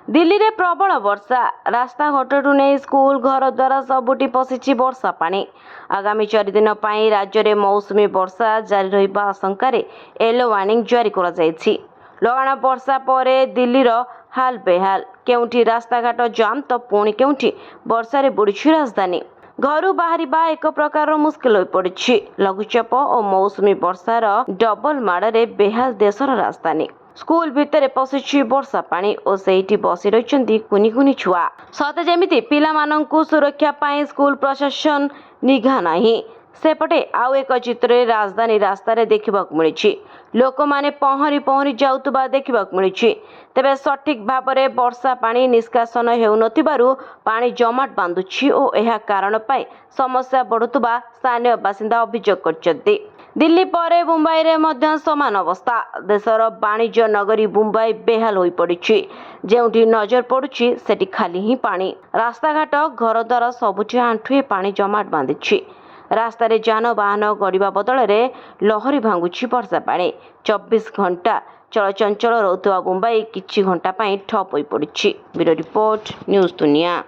दिल्ली रे प्रबल वर्षा रास्ताघाटू नहीं स्कूल घर द्वारा सबुटी पशिछि वर्षा पानी। आगामी 4 दिन पर राज्य में मौसुमी वर्षा जारी रहिबा आशंकार येलो वार्निंग जारी करा जायछि। लगाण वर्षा पर दिल्लीर हाल बेहाल, केउठी रास्ताघाट जाम तो पुणी केउठी वर्षा बुड़ीछि राजधानी। घर बाहर एक प्रकार मुस्किल हो पड़ी। लघुचाप और मौसुमी वर्षार डबल माड़े बेहाल देशर राजधानी। स्कूल भितर पशिछि वर्षा पानी और सेठी बसी रही कुनी कुनी छुआ। सते जेमिति पिला मानंकु सुरक्षा पाई स्कूल प्रशासन निघा नाही। सेपटे आउ एक चित्र राजधानी रास्तार देखा मिली। लोक माने पहरी पहरी जाउतबा देखा मिली। तेबे सठिक भाव में वर्षा पानी निष्कासन हेउनथिबारु पानी जमाट बांधुछि और यह कारण पाई समस्या बढ़ुतबा स्थानीय बासिंदा अभियोग करछन्ति। दिल्ली पर मुंबई रे मध्य समान अवस्था। देशर वाणिज्य नगरी मुंबई बेहाल हो पड़ी। जेउठी नजर पड़ुछि सेठी खाली ही पानी। रास्ताघाट घर द्वार सबुठी आंठुए पानी जमाट बांधिछि। रास्तार जानवाहन गड़िबा बदल में लहरी भांगुछि वर्षा पानी। 24 घंटा चलचंचल रहुथुवा मुंबई किछि घंटा ठप हो पड़ी। ब्यूरो रिपोर्ट, न्यूज दुनिया।